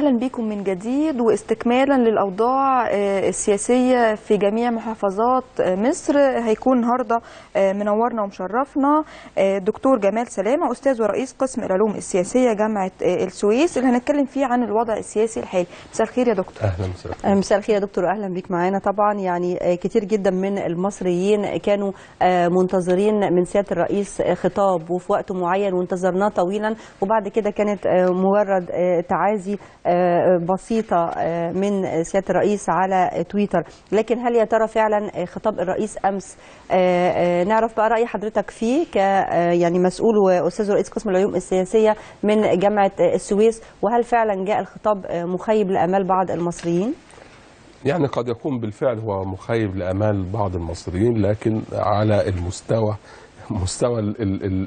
أهلا بكم من جديد. واستكمالا للأوضاع السياسية في جميع محافظات مصر، هيكون النهارده منورنا ومشرفنا دكتور جمال سلامة، أستاذ ورئيس قسم العلوم السياسية جامعة السويس، اللي هنتكلم فيه عن الوضع السياسي الحالي. مساء الخير يا دكتور. أهلا مساء الخير يا دكتور، أهلا بك معانا. طبعا يعني كتير جدا من المصريين كانوا منتظرين من سيادة الرئيس خطاب وفي وقت معين وانتظرناه طويلا، وبعد كده كانت مجرد تعازي بسيطة من سيادة الرئيس على تويتر. لكن هل يا ترى فعلا خطاب الرئيس أمس نعرف بقى رأي حضرتك فيه يعني مسؤول وأستاذ رئيس قسم العلوم السياسية من جامعة السويس، وهل فعلا جاء الخطاب مخيب لآمال بعض المصريين؟ يعني قد يكون بالفعل هو مخيب لآمال بعض المصريين، لكن على مستوى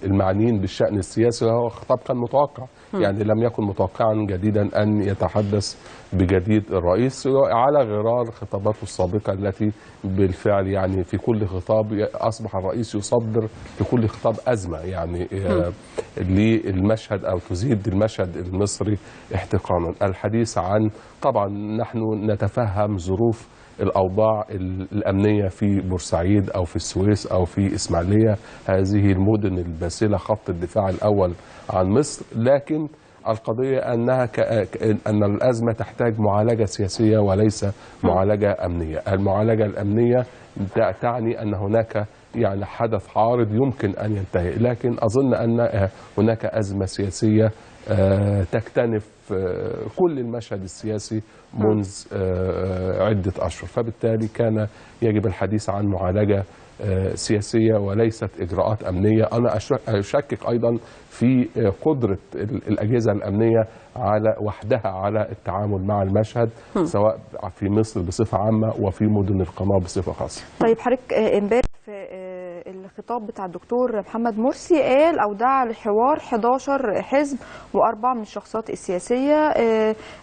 المعنيين بالشأن السياسي هو خطاب كان متوقع. يعني لم يكن متوقعا جديدا أن يتحدث بجديد الرئيس على غرار خطاباته السابقة التي بالفعل يعني في كل خطاب أصبح الرئيس يصدر في كل خطاب أزمة يعني للمشهد أو تزيد المشهد المصري احتقانا. الحديث عن طبعا نحن نتفهم ظروف الأوضاع الأمنية في بورسعيد أو في السويس أو في إسماعيلية، هذه المدن الباسلة خط الدفاع الأول عن مصر، لكن القضية أن الأزمة تحتاج معالجة سياسية وليس معالجة أمنية. المعالجة الأمنية تعني أن هناك يعني حدث عارض يمكن أن ينتهي، لكن أظن أن هناك أزمة سياسية تكتنف كل المشهد السياسي منذ عدة أشهر، فبالتالي كان يجب الحديث عن معالجة سياسية وليست إجراءات أمنية. أنا أشكك أيضا في قدرة الأجهزة الأمنية وحدها على التعامل مع المشهد سواء في مصر بصفة عامة وفي مدن القناة بصفة خاصة. طيب حضرتك امبارح في الخطاب بتاع الدكتور محمد مرسي قال أو دعا لحوار 11 حزب و4 من الشخصيات السياسية.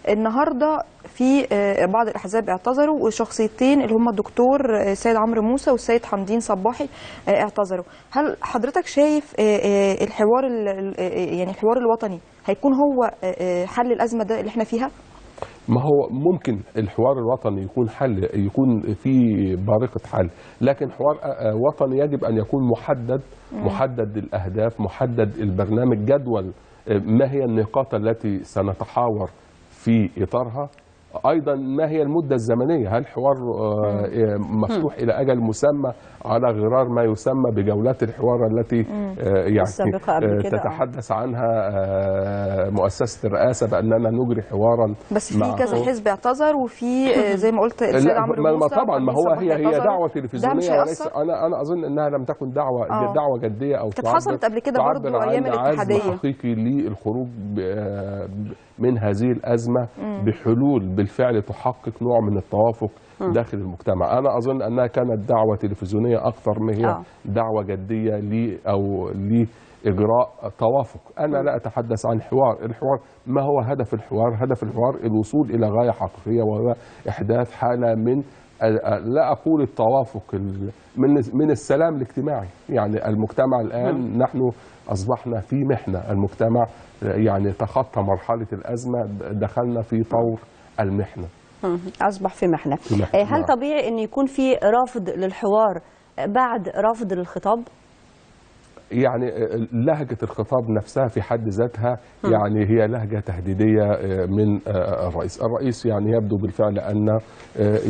النهارده في بعض الأحزاب اعتذروا، وشخصيتين اللي هم الدكتور سيد عمرو موسى والسيد حمدين صباحي اعتذروا. هل حضرتك شايف الحوار يعني الحوار الوطني هيكون هو حل الأزمة ده اللي احنا فيها؟ ما هو ممكن الحوار الوطني يكون حل، يكون في بارقة حل، لكن حوار وطني يجب أن يكون محدد الأهداف، محدد البرنامج، جدول ما هي النقاط التي سنتحاور في إطارها، أيضا ما هي المدة الزمنية. هل حوار مفتوح إلى أجل مسمى على غرار ما يسمى بجولات الحوار التي يعني تتحدث عنها مؤسسة الرئاسة بأننا نجري حوارا، بس في كذا حزب اعتذر، وفي زي ما قلت السيد عمرو موسى طبعا ما هو هي دعوة تلفزيونية وليس أنا أظن أنها لم تكن دعوة جدية أو كانت حصلت قبل كده برضه أيام الاتحادية. عزم حقيقي للخروج من هذه الأزمة بحلول بالفعل تحقق نوع من التوافق داخل المجتمع. أنا أظن أنها كانت دعوة تلفزيونية أكثر ما هي دعوة جدية لإجراء توافق. أنا لا أتحدث عن الحوار ما هو هدف الحوار؟ هدف الحوار الوصول إلى غاية حقيقية، وهو إحداث حالة من لا أقول التوافق من السلام الاجتماعي. يعني المجتمع الآن نحن أصبحنا في محنة، المجتمع يعني تخطى مرحلة الأزمة، دخلنا في طور المحنة، أصبح في محنة. هل طبيعي أن يكون في رافض للحوار بعد رافض للخطاب؟ يعني لهجة الخطاب نفسها في حد ذاتها يعني هي لهجة تهديدية من الرئيس يعني يبدو بالفعل أن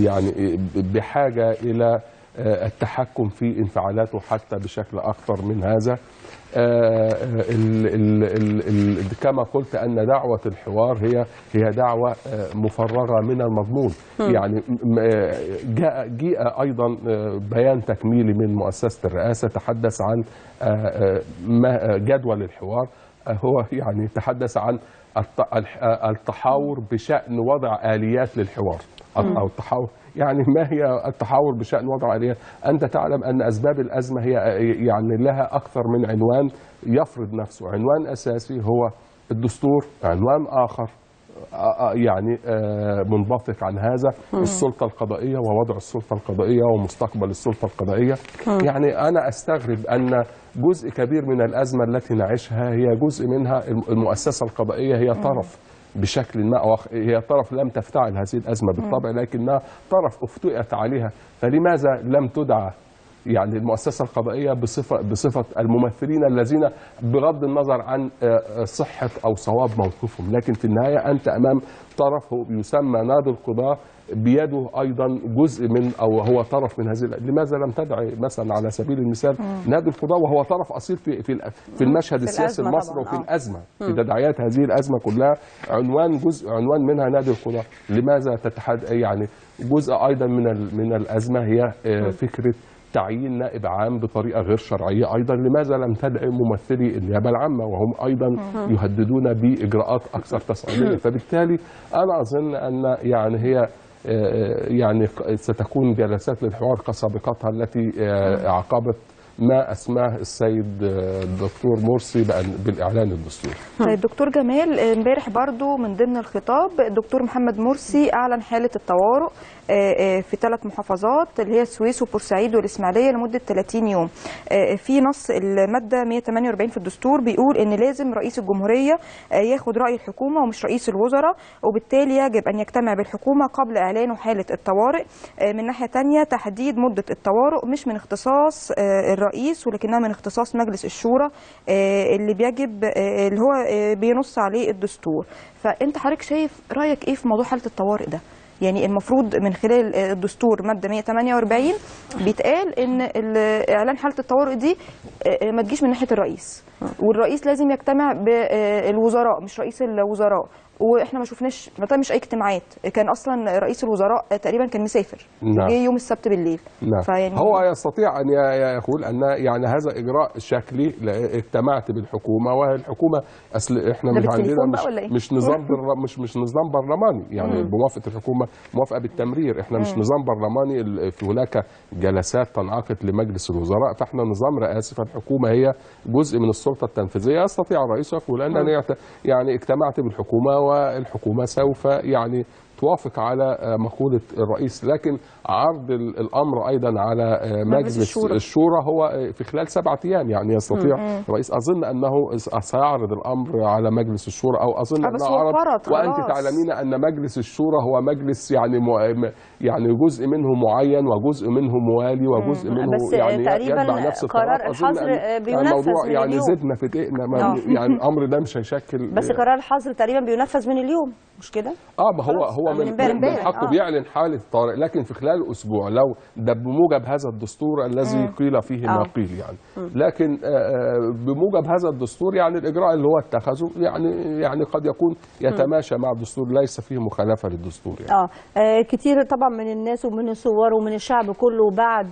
يعني بحاجة إلى التحكم في انفعالاته حتى بشكل أكثر من هذا. كما قلت أن دعوة الحوار هي دعوة مفرغة من المضمون. يعني جاء أيضا بيان تكميلي من مؤسسة الرئاسة تحدث عن جدول الحوار، هو يعني تحدث عن التحاور بشأن وضع آليات للحوار أو التحاور. يعني ما هي التحاور بشأن وضع آليات؟ أنت تعلم أن أسباب الأزمة هي يعني لها أكثر من عنوان يفرض نفسه. عنوان أساسي هو الدستور، عنوان آخر يعني منبثق عن هذا السلطة القضائية ووضع السلطة القضائية ومستقبل السلطة القضائية. يعني أنا أستغرب أن جزء كبير من الأزمة التي نعيشها هي جزء منها المؤسسة القضائية هي طرف بشكل ما، أو هي طرف لم تفتعل هذه الأزمة بالطبع، لكنها طرف افتئت عليها. فلماذا لم تدعى يعني المؤسسة القضائية بصفة الممثلين الذين بغض النظر عن صحة أو صواب موقفهم، لكن في النهاية أنت أمام طرف يسمى نادي القضاة بيده أيضا جزء من، أو هو طرف من هذه. لماذا لم تدعي مثلا على سبيل المثال نادي القضاة وهو طرف أصيل في المشهد السياسي المصري وفي الأزمة، في تداعيات هذه الأزمة كلها، عنوان منها نادي القضاة. لماذا يعني جزء أيضا من الأزمة هي فكرة تعيين نائب عام بطريقه غير شرعيه ايضا. لماذا لم تدعي ممثلي النيابه العامه وهم ايضا يهددون باجراءات اكثر تصعيديه؟ فبالتالي انا اظن ان يعني هي يعني ستكون جلسات للحوار كسابقتها التي عقبت ما أسماه السيد الدكتور مرسي بالإعلان الدستوري. طيب دكتور جمال، امبارح برضو من ضمن الخطاب الدكتور محمد مرسي أعلن حالة الطوارئ في 3 محافظات اللي هي السويس وبورسعيد والإسماعيلية لمدة 30 يوم. في نص المادة 148 في الدستور بيقول إن لازم رئيس الجمهورية ياخد رأي الحكومة ومش رئيس الوزراء، وبالتالي يجب أن يجتمع بالحكومة قبل إعلان حالة الطوارئ. من ناحية تانية تحديد مدة الطوارئ مش من اختصاص الرئيس ولكنها من اختصاص مجلس الشورى اللي بيجب اللي هو بينص عليه الدستور. فأنت حضرتك شايف رأيك إيه في موضوع حالة الطوارئ ده؟ يعني المفروض من خلال الدستور مادة 148 بيتقال ان اعلان حالة الطوارئ دي ما تجيش من ناحية الرئيس، والرئيس لازم يجتمع بالوزراء مش رئيس الوزراء. واحنا ما شفناش مش اي اجتماعات، كان اصلا رئيس الوزراء تقريبا كان مسافر جه يوم السبت بالليل. فيعني هو يستطيع ان يقول ان يعني هذا اجراء شكلي، اجتمعت بالحكومه والحكومه اصل احنا مش عندنا مش نظام مش نظام برلماني يعني بموافقه الحكومه، موافقه بالتمرير. احنا مش نظام برلماني، في هناك جلسات تنعقد لمجلس الوزراء، فاحنا نظام رئاسي، فالحكومه هي جزء من السلطه التنفيذيه. يستطيع الرئيس يقول ان انا يعني اجتمعت بالحكومه والحكومة سوف يعني توافق على مقولة الرئيس، لكن عرض الأمر أيضا على مجلس الشورى هو في خلال 7 أيام. يعني يستطيع الرئيس، أظن أنه سيعرض الأمر على مجلس الشورى، أو أظن أنه عرض. وأنت تعلمين أن مجلس الشورى هو مجلس يعني جزء منه معين وجزء منه موالي وجزء منه يعني يتبع نفس قرار الحظر بينفذ الموضوع من يعني اليوم. زدنا في دقيقنا يعني الأمر ده مش هيشكل. بس قرار الحظر تقريبا بينفذ من اليوم، مش كده؟ ما هو من حقه بيعلن حالة طارئ، لكن في خلال أسبوع لو ده بموجب هذا الدستور الذي قيل فيه ما قيل يعني. لكن بموجب هذا الدستور يعني الإجراء اللي هو اتخذه يعني قد يكون يتماشى مع الدستور، ليس فيه مخالفة للدستور يعني. كتير طبعا من الناس ومن الثوار ومن الشعب كله بعد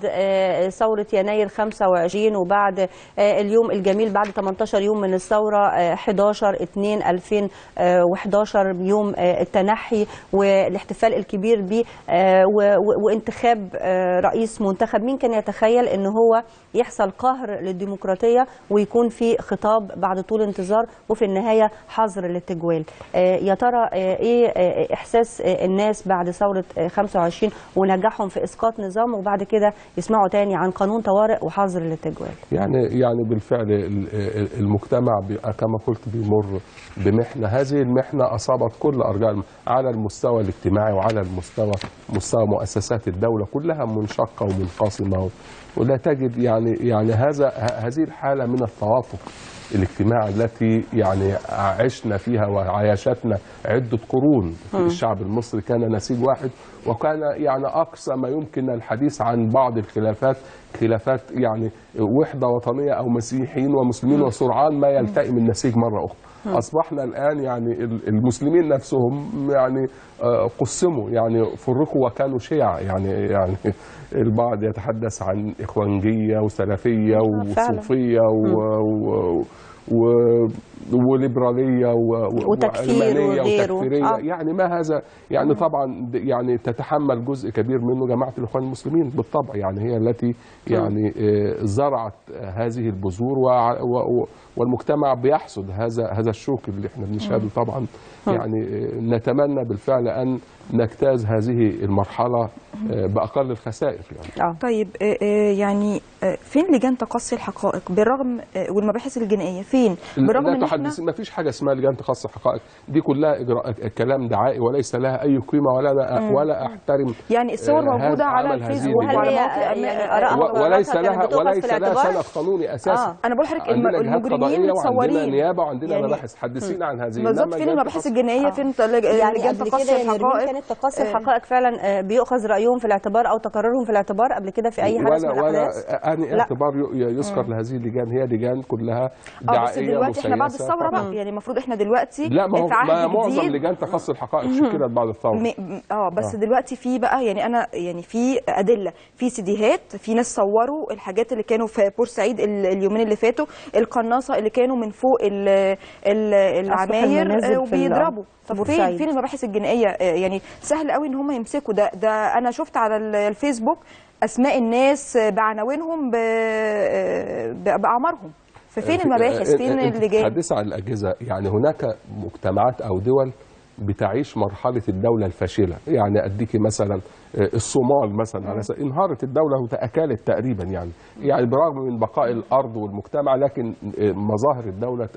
ثورة يناير 25 وبعد اليوم الجميل بعد 18 يوم من الثورة 11/2/2011 يوم التنحي والاحتفال الكبير به وانتخاب رئيس منتخب. مين كان يتخيل ان هو يحصل قهر للديمقراطية ويكون في خطاب بعد طول انتظار وفي النهاية حظر للتجوال؟ يا ترى ايه احساس الناس بعد ثورة 25 ونجاحهم في اسقاط نظام وبعد كده يسمعوا تاني عن قانون طوارئ وحظر للتجوال؟ يعني بالفعل المجتمع كما قلت بيمر بمحنة. هذه المحنة أصابت كل أرجاء على المستوى الاجتماعي وعلى مستوى مؤسسات الدولة كلها منشقة ومنقسمة، ولا تجد يعني هذه الحالة من التوافق الاجتماعي التي يعني عشنا فيها وعايشتنا عدة قرون. الشعب المصري كان نسيج واحد، وكان يعني أقصى ما يمكن الحديث عن بعض خلافات يعني وحدة وطنية أو مسيحيين ومسلمين، وسرعان ما يلتئم النسيج مرة أخرى. أصبحنا الآن يعني المسلمين نفسهم يعني قسموا، يعني فرقوا وكانوا شيعة. يعني البعض يتحدث عن إخوانجية وسلفية وصوفية وليبرالية وعلمانية وتكفيرية. يعني ما هذا يعني طبعا يعني تتحمل جزء كبير منه جماعة الإخوان المسلمين بالطبع. يعني هي التي يعني زرعت هذه البذور والمجتمع بيحصد هذا الشوك اللي احنا بنشهده طبعا. يعني نتمنى بالفعل ان نجتاز هذه المرحله باقل الخسائر يعني. طيب يعني فين لجان تقصي الحقائق بالرغم والمباحث الجنائيه فين؟ بالرغم لا ان احنا ما فيش حاجه اسمها لجان تقصي الحقائق، دي كلها اجراءات كلام دعائي وليس لها اي قيمه، ولا احترم يعني الصور موجوده على الفيسبوك وعلى مواقع وليس لها سند قانوني اساسا. انا بقول لحضرتك وعندنا المجرمين متصورين، نيابه وعندنا يعني مباحث. حدثينا عن هذه بالظبط. فين المباحث الجنائيه؟ فين يعني لجان تقصي الحقائق؟ كانت تقصي الحقائق فعلا بيؤخذ رايهم في الاعتبار او تقررهم في الاعتبار قبل كده في اي حدث من الاحداث؟ ولا اعتبار يذكر لهذه اللجان، هي لجان كلها دعائيه بس دلوقتي احنا بعد الثوره بقى، يعني المفروض احنا دلوقتي لا ما هو في عهد معظم جديد. لجان تقصي الحقائق شكلت بعد الثوره. بس دلوقتي في بقى يعني انا يعني في ادله، في سيديهات، في ناس صوروا الحاجات اللي كانوا في بورسعيد اليومين اللي فاتوا، القناصه اللي كانوا من فوق العماير وبيضربوا. طب فين المباحث الجنائيه؟ يعني سهل قوي ان هم يمسكوا ده انا شفت على الفيسبوك اسماء الناس بعناوينهم باعمارهم. ففين المباحث؟ فين اللجان؟ حدث عن الاجهزه. يعني هناك مجتمعات او دول بتعيش مرحله الدوله الفاشله. يعني اديكي مثلا الصومال مثلا، على انهارت الدوله وتاكلت تقريبا، يعني برغم من بقاء الارض والمجتمع، لكن مظاهر الدوله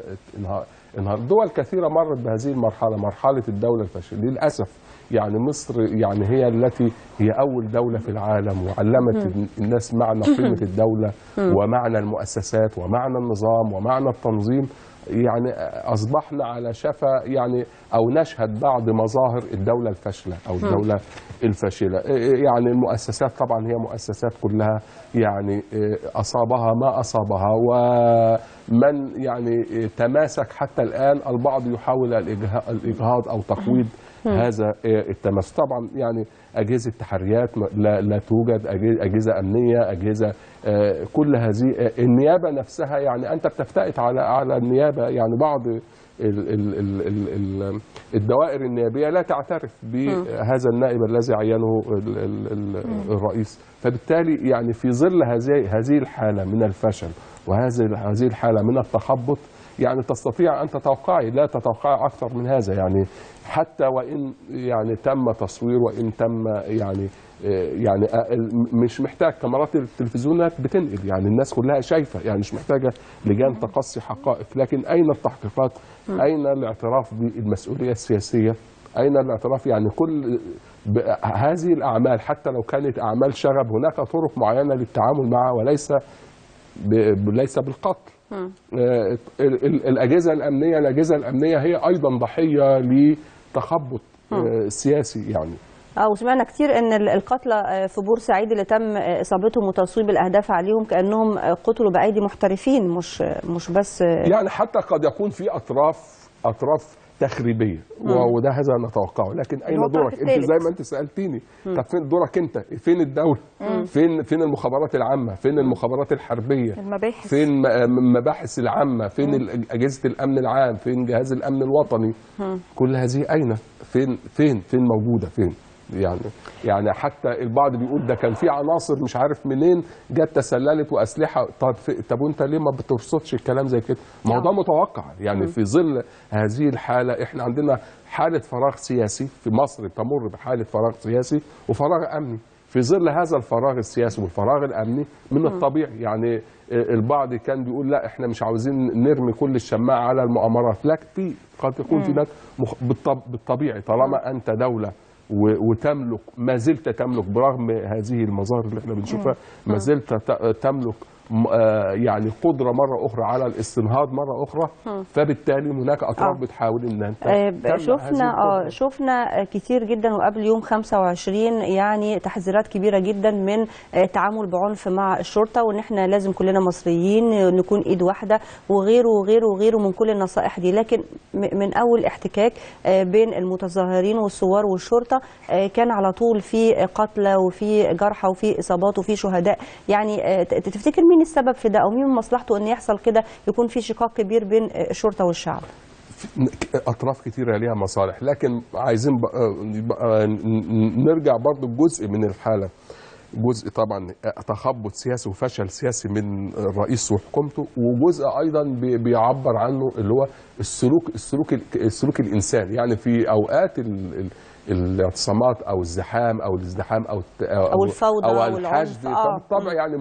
انهار. دول كثيره مرت بهذه المرحله، مرحله الدوله الفاشله للاسف. يعني مصر يعني هي التي هي أول دولة في العالم، وعلمت الناس معنى قيمة الدولة ومعنى المؤسسات ومعنى النظام ومعنى التنظيم. يعني أصبحنا على شفا يعني أو نشهد بعض مظاهر الدولة الفاشلة أو الدولة الفاشلة. يعني المؤسسات طبعا هي مؤسسات كلها يعني أصابها ما أصابها، ومن يعني تماسك حتى الآن البعض يحاول الإجهاض أو تقويض هذا التماسك. طبعا يعني أجهزة تحريات لا توجد، أجهزة أمنية، أجهزة كل هذه النيابة نفسها. يعني أنت بتفتئت على النيابة. يعني بعض الدوائر النيابية لا تعترف بهذا النائب الذي عينه الرئيس. فبالتالي يعني في ظل هذه الحالة من الفشل وهذه الحالة من التخبط، يعني تستطيع أن تتوقعي، لا تتوقعي أكثر من هذا. يعني حتى وإن يعني تم تصوير، وإن تم يعني مش محتاج كاميرات التلفزيونات بتنقل، يعني الناس كلها شايفة، يعني مش محتاجة لجان تقصي حقائق. لكن أين التحقيقات؟ أين الاعتراف بالمسؤولية السياسية؟ أين الاعتراف؟ يعني كل هذه الأعمال حتى لو كانت أعمال شغب، هناك طرق معينة للتعامل معها، وليس بالقتل. الأجهزة الأمنية هي أيضا ضحية لتخبط سياسي. يعني وسمعنا كتير ان القتلى في بورسعيد اللي تم اصابتهم وتصويب الاهداف عليهم كانهم قتلوا بايدي محترفين، مش بس يعني حتى قد يكون في اطراف تخريبيه، وده هذا نتوقعه. لكن اين دورك انت؟ زي ما انت سالتيني، طب فين دورك انت؟ فين الدوله؟ فين المخابرات العامه؟ فين المخابرات الحربيه؟ المباحث؟ فين المباحث العامه؟ فين اجهزه الامن العام؟ فين جهاز الامن الوطني؟ كل هذه اين؟ فين موجوده؟ فين؟ يعني حتى البعض بيقول ده كان في عناصر مش عارف منين جت تسللت واسلحه. طب وانت ليه ما بترصدش الكلام زي كده؟ ما هو ده متوقع. يعني في ظل هذه الحاله احنا عندنا حاله فراغ سياسي في مصر، تمر بحاله فراغ سياسي وفراغ امني. في ظل هذا الفراغ السياسي والفراغ الامني من الطبيعي يعني البعض كان بيقول لا احنا مش عاوزين نرمي كل الشماعه على المؤامرات. لكن قد يكون في ناس بالطبيعي طالما انت دوله وتملك، ما زلت تملك برغم هذه المظاهر اللي احنا بنشوفها، ما زلت تملك يعني قدرة مرة أخرى على الاستنهاض مرة أخرى. فبالتالي هناك أطراف بتحاول إن شفنا كتير جدا وقبل يوم 25 يعني تحذيرات كبيرة جدا من التعامل بعنف مع الشرطة، وإن احنا لازم كلنا مصريين نكون إيد واحدة وغيره وغيره وغيره من كل النصائح دي. لكن من أول احتكاك بين المتظاهرين والثوار والشرطة كان على طول في قتلى وفي جرحى وفي إصابات وفي شهداء. يعني تفتكر مين السبب في ده، او مين من مصلحته ان يحصل كده، يكون في شقاق كبير بين الشرطه والشعب؟ اطراف كثيره ليها مصالح، لكن عايزين نرجع برضو بجزء من الحاله. جزء طبعا تخبط سياسي وفشل سياسي من الرئيس وحكومته، وجزء ايضا بيعبر عنه اللي هو السلوك الانساني. يعني في اوقات الاعتصامات او الزحام او الازدحام او الفوضى او الحشد بالطبع يعني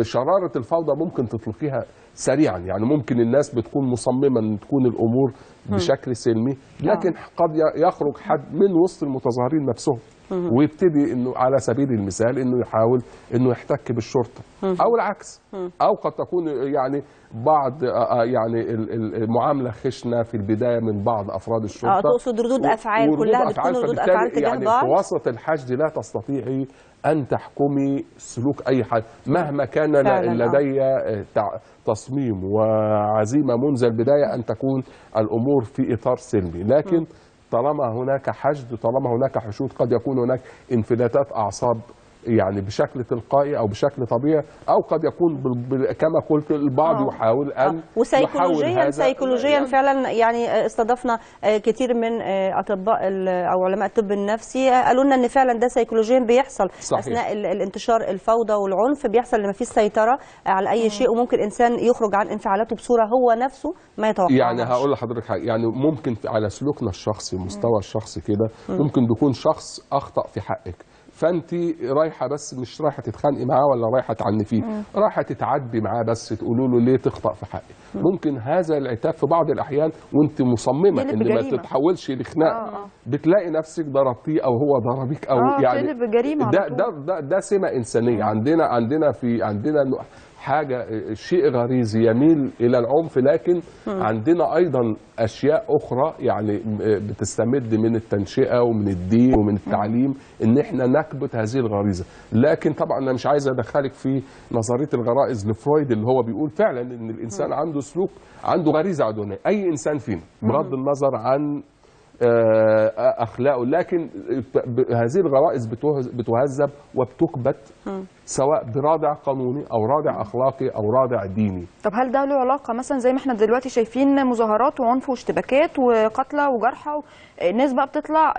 شراره الفوضى ممكن تطلقيها سريعا. يعني ممكن الناس بتكون مصممه ان تكون الامور بشكل سلمي، لكن قد يخرج حد من وسط المتظاهرين نفسهم ويبتدي انه على سبيل المثال انه يحاول انه يحتك بالشرطه او العكس، او قد تكون يعني بعض يعني المعامله خشنه في البدايه من بعض افراد الشرطه. تقصد ردود افعال كلها بتكون ردود افعال تجاه يعني بعض. في وسط الحشد لا تستطيعي ان تحكمي سلوك اي حد مهما كان لدي تصميم وعزيمه منذ البدايه ان تكون الامور في اطار سلمي، لكن طالما هناك حشد، طالما هناك حشود، قد يكون هناك انفلاتات اعصاب يعني بشكل تلقائي او بشكل طبيعي، او قد يكون كما قلت البعض يحاول ان وسيكولوجيا يعني فعلا. يعني استضفنا كتير من اطباء او علماء الطب النفسي قالوا لنا ان فعلا ده سيكولوجيا بيحصل. صحيح. اثناء الانتشار الفوضى والعنف بيحصل لما فيش سيطره على اي شيء، وممكن انسان يخرج عن انفعالاته بصوره هو نفسه ما يتوقعهاش. يعني هقول لحضرتك حاجه، يعني ممكن على سلوكنا الشخصي مستوى الشخصي كده ممكن يكون شخص اخطا في حقك، فانت رايحه بس مش رايحه تتخانقي معاه ولا رايحه تعنفيه، رايحه تتعدي معاه بس تقولوا له ليه تخطأ في حقي. ممكن هذا العتاب في بعض الاحيان وانت مصممه ان ما تتحولش لخناقه بتلاقي نفسك ضربتيه او هو ضربك او يعني ده سمه انسانيه. عندنا حاجه شيء غريزي يميل الى العنف، لكن عندنا ايضا اشياء اخرى يعني بتستمد من التنشئه ومن الدين ومن التعليم ان احنا نكبت هذه الغريزه. لكن طبعا انا مش عايز ادخلك في نظريه الغرائز لفرويد اللي هو بيقول فعلا ان الانسان عنده سلوك، عنده غريزه عدوانيه، اي انسان فينا بغض النظر عن اخلاقه، لكن هذه الغرائز بتهذب وبتكبت سواء برادع قانوني او رادع اخلاقي او رادع ديني. طب هل ده له علاقه مثلا زي ما احنا دلوقتي شايفين مظاهرات وعنف واشتباكات وقتلى وجرحى، الناس بقى بتطلع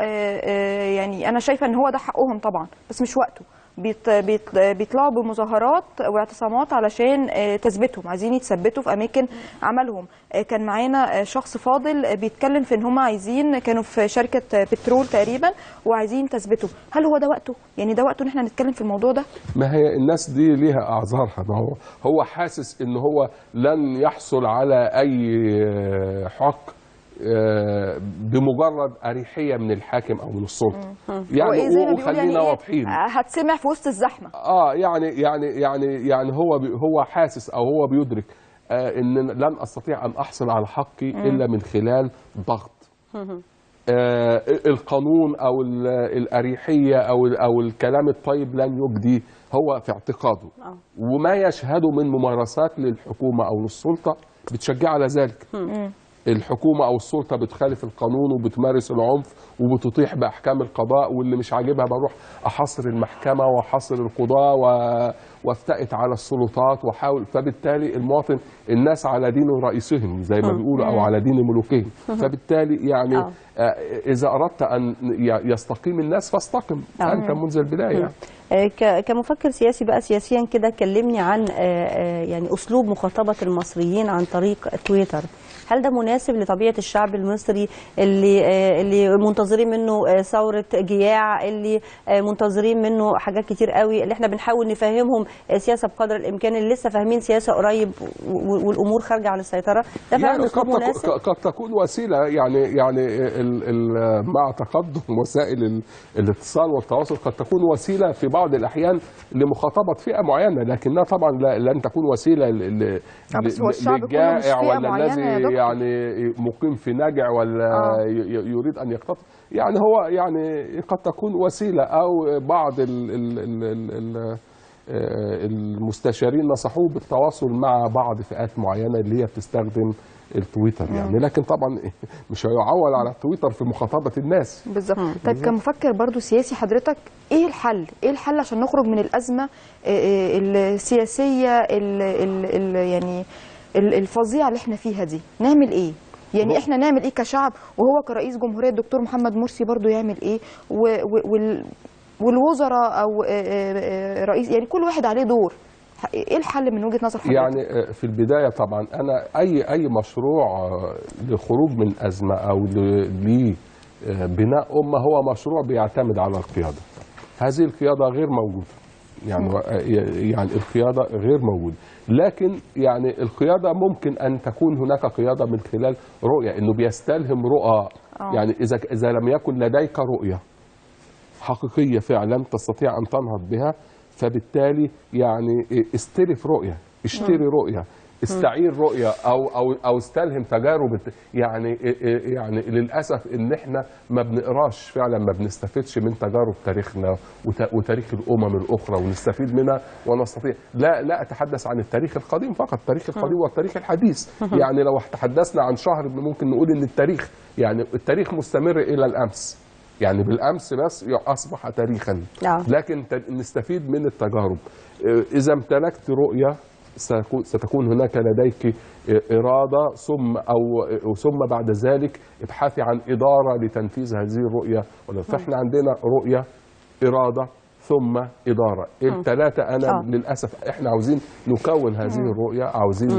يعني انا شايفه ان هو ده حقهم طبعا بس مش وقته، بيطلعوا بمظاهرات واعتصامات علشان تثبتهم، عايزين يتثبتوا في اماكن عملهم. كان معانا شخص فاضل بيتكلم في ان هم عايزين، كانوا في شركه بترول تقريبا وعايزين تثبتوا. هل هو ده وقته؟ يعني ده وقته ان احنا نتكلم في الموضوع ده؟ ما هي الناس دي ليها اعذارها، ما هو حاسس ان هو لن يحصل على اي حق بمجرد اريحيه من الحاكم او من السلطه. يعني وخلينا واضحين هتسمع في وسط الزحمه. يعني هو حاسس او هو بيدرك ان لن استطيع ان احصل على حقي الا من خلال ضغط. القانون او الاريحيه او الكلام الطيب لن يجدي هو في اعتقاده، وما يشهده من ممارسات للحكومه او للسلطه بتشجع على ذلك. الحكومة أو السلطة بتخالف القانون وبتمارس العنف وبتطيح بأحكام القضاء، واللي مش عاجبها بروح أحصر المحكمة وأحصر القضاء وافتئت على السلطات وحاول. فبالتالي المواطن، الناس على دين رئيسهم زي ما بيقولوا أو على دين ملوكهم، فبالتالي يعني إذا أردت أن يستقيم الناس فاستقم أنت منذ البداية. كمفكر سياسي بقى، سياسيا كده كلمني عن يعني أسلوب مخاطبة المصريين عن طريق تويتر. هل ده مناسب لطبيعة الشعب المصري اللي منتظرين منه ثورة جياع، اللي منتظرين منه حاجات كتير قوي، اللي احنا بنحاول نفهمهم سياسة بقدر الإمكان، اللي لسه فاهمين سياسة قريب والأمور خارجة عن السيطرة؟ ده فعلا أسلوب مناسب؟ قد تكون وسيلة يعني مع تقدم وسائل الاتصال والتواصل قد تكون وسيلة في بعض الأحيان لمخاطبة فئة معينة، لكنها طبعا لن تكون وسيلة للجائع ولا الذي يعني مقيم في نجع ولا يريد ان يقتطع. يعني هو يعني قد تكون وسيله، او بعض المستشارين نصحوه بالتواصل مع بعض فئات معينه اللي هي بتستخدم التويتر يعني، لكن طبعا مش هيعول على التويتر في مخاطبه الناس. بالظبط. طيب كمفكر برضو سياسي حضرتك ايه الحل؟ ايه الحل عشان نخرج من الازمه السياسيه يعني الفظيعه اللي احنا فيها دي؟ نعمل ايه؟ يعني احنا نعمل ايه كشعب، وهو كرئيس جمهوريه الدكتور محمد مرسي برضو يعمل ايه، والوزراء او رئيس، يعني كل واحد عليه دور. ايه الحل من وجهة نظر حضرتك؟ يعني في البداية طبعا أنا أي مشروع لخروج من أزمة أو لبناء أمة هو مشروع بيعتمد على القيادة. هذه القيادة غير موجودة، يعني القيادة غير موجودة، لكن يعني القيادة ممكن أن تكون هناك قيادة من خلال رؤية، إنه بيستلهم رؤى. يعني إذا لم يكن لديك رؤية حقيقية فعلا تستطيع أن تنهض بها، فبالتالي يعني استلف رؤية، اشتري رؤية، استعير رؤية او استلهم تجارب. يعني للاسف ان احنا ما بنقراش فعلا، ما بنستفدش من تجارب تاريخنا وتاريخ الامم الاخرى ونستفيد منها ونستطيع. لا اتحدث عن التاريخ القديم فقط، التاريخ القديم والتاريخ الحديث. يعني لو تحدثنا عن شهر ممكن نقول ان التاريخ مستمر الى الامس. يعني بالامس بس اصبح تاريخا، لكن نستفيد من التجارب. اذا امتلكت رؤيه ستكون هناك لديك اراده، ثم بعد ذلك ابحثي عن اداره لتنفيذ هذه الرؤيه. فاحنا عندنا رؤيه، اراده، ثم إدارة. الثلاثة أنا للأسف إحنا عاوزين نكون هذه الرؤية، عاوزين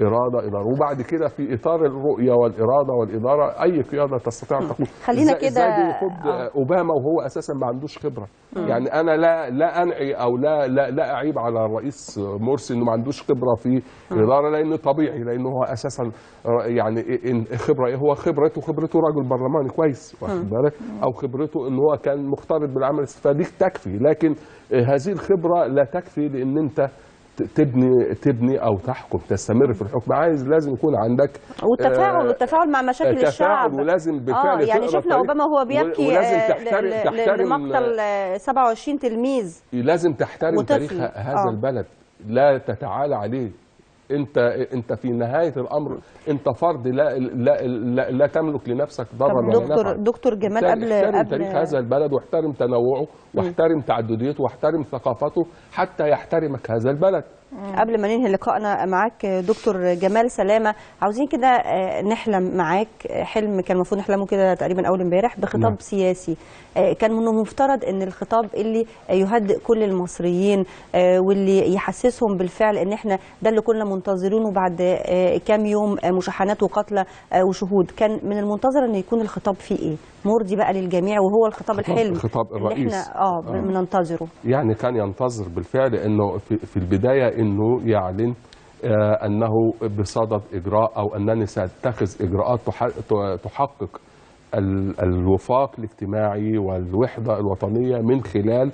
إدارة، وبعد كده في إطار الرؤية والإرادة والإدارة أي قيادة تستطيع أن تكون. خلينا كده زي بيخد أوباما وهو أساسا ما عندوش خبرة. يعني أنا لا أنعي أو لا أعيب على الرئيس مرسي إنه ما عندوش خبرة في الإدارة، لأنه طبيعي، لأنه هو أساسا يعني خبرة، هو خبرته راجل برلماني كويس، واخد بالك، أو خبرته إن هو كان مختلط بالعمل، فدي تكفي. لكن هذه الخبرة لا تكفي لأن أنت تبني أو تحكم، تستمر في الحكم. لازم يكون عندك والتفاعل مع مشاكل الشعب، ولازم بالفعل يعني شفنا أوباما وهو بيبكي لمقتل 27 تلميذ. لازم تحترم تاريخ هذا البلد، لا تتعالى عليه. انت في نهايه الامر انت فرد لا تملك لنفسك ضررا ولا نفعا. دكتور جمال، احترم تاريخ هذا البلد، واحترم تنوعه، واحترم تعدديته، واحترم ثقافته، حتى يحترمك هذا البلد. قبل ما ننهي لقائنا معاك دكتور جمال سلامة، عاوزين كده نحلم معاك حلم كان المفروض نحلمه كده تقريبا أول امبارح بخطاب سياسي. كان منه مفترض ان الخطاب اللي يهدئ كل المصريين واللي يحسسهم بالفعل ان احنا ده اللي كنا منتظرينه بعد كام يوم مشاحنات وقتلى وشهود. كان من المنتظر ان يكون الخطاب فيه ايه؟ مرضي بقى للجميع، وهو الخطاب الحلم خطاب الرئيس اللي احنا بننتظره. يعني كان ينتظر بالفعل انه في البدايه انه يعلن انه بصدد اجراء، او انني ساتخذ اجراءات تحقق الوفاق الاجتماعي والوحدة الوطنية من خلال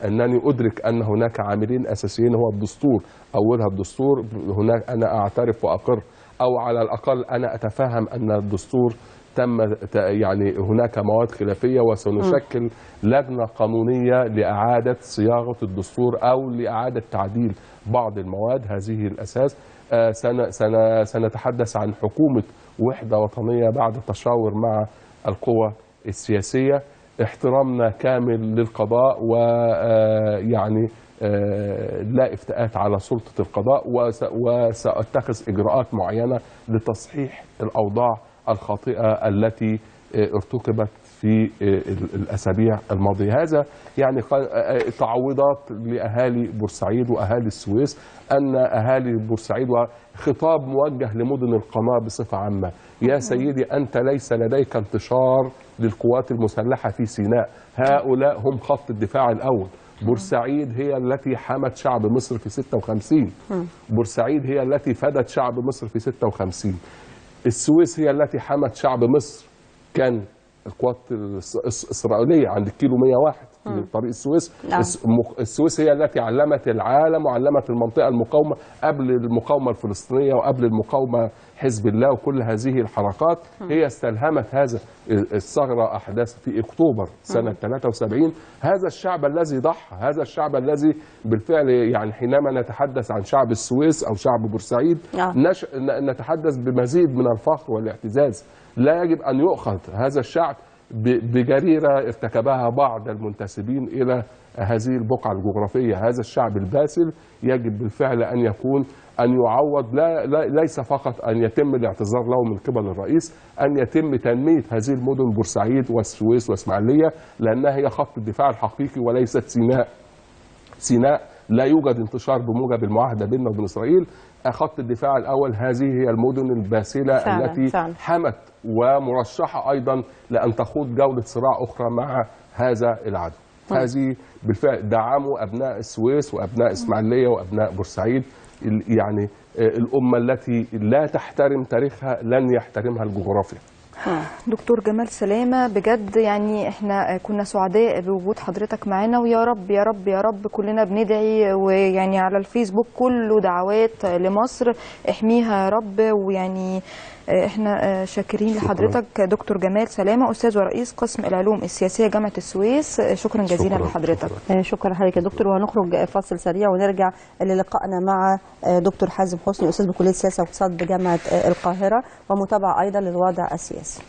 أنني أدرك أن هناك عاملين أساسيين، هو الدستور، أولها الدستور. هناك أنا أعترف وأقر، أو على الأقل أنا أتفهم أن الدستور تم يعني هناك مواد خلافية، وسنشكل لجنة قانونية لإعادة صياغة الدستور أو لإعادة تعديل بعض المواد. هذه الأساس. سنتحدث عن حكومة وحدة وطنية بعد تشاور مع القوى السياسية، احترامنا كامل للقضاء، ويعني لا افتئات على سلطة القضاء، وسأتخذ إجراءات معينة لتصحيح الأوضاع الخاطئة التي ارتكبت في الأسابيع الماضية. هذا يعني تعويضات لأهالي بورسعيد وأهالي السويس، أن أهالي بورسعيد، وخطاب موجه لمدن القناة بصفة عامة: يا سيدي أنت ليس لديك انتشار للقوات المسلحة في سيناء، هؤلاء هم خط الدفاع الأول. بورسعيد هي التي حمت شعب مصر في 56، بورسعيد هي التي فدت شعب مصر في 56، السويس هي التي حمت شعب مصر. كان القوات الإسرائيلية عند الكيلو 101 من طريق السويس. السويس هي التي علمت العالم وعلمت المنطقة المقاومة قبل المقاومة الفلسطينية وقبل المقاومة حزب الله، وكل هذه الحركات هي استلهمت هذا الثغرة. أحداث في أكتوبر سنة 73. هذا الشعب الذي ضحى، هذا الشعب الذي بالفعل يعني حينما نتحدث عن شعب السويس أو شعب بورسعيد نتحدث بمزيد من الفخر والاعتزاز. لا يجب أن يؤخذ هذا الشعب بجريرة ارتكبها بعض المنتسبين إلى هذه البقعة الجغرافية. هذا الشعب الباسل يجب بالفعل أن يعوض، ليس فقط أن يتم الاعتذار له من قبل الرئيس، أن يتم تنمية هذه المدن بورسعيد والسويس وإسماعيلية، لأنها هي خط الدفاع الحقيقي وليست سيناء. سيناء لا يوجد انتشار بموجب المعاهدة بيننا وبين إسرائيل. خط الدفاع الأول هذه هي المدن الباسلة التي حمت ومرشحة أيضا لأن تخوض جولة صراع أخرى مع هذا العدو. هذه بالفعل دعموا أبناء السويس وأبناء إسماعيلية وأبناء بورسعيد. يعني الأمة التي لا تحترم تاريخها لن يحترمها الجغرافيا. دكتور جمال سلامة، بجد يعني احنا كنا سعداء بوجود حضرتك معانا، ويا رب يا رب يا رب كلنا بندعي، ويعني على الفيسبوك كله دعوات لمصر احميها يا رب. ويعني احنا شاكرين لحضرتك دكتور جمال سلامة، استاذ ورئيس قسم العلوم السياسية جامعة السويس. شكرا جزيلا لحضرتك. شكرا لحضرتك يا دكتور. وهنخرج فاصل سريع ونرجع للقائنا مع دكتور حازم حسني، استاذ بكلية السياسة والاقتصاد بجامعة القاهرة، ومتابعة ايضا للوضع السياسي.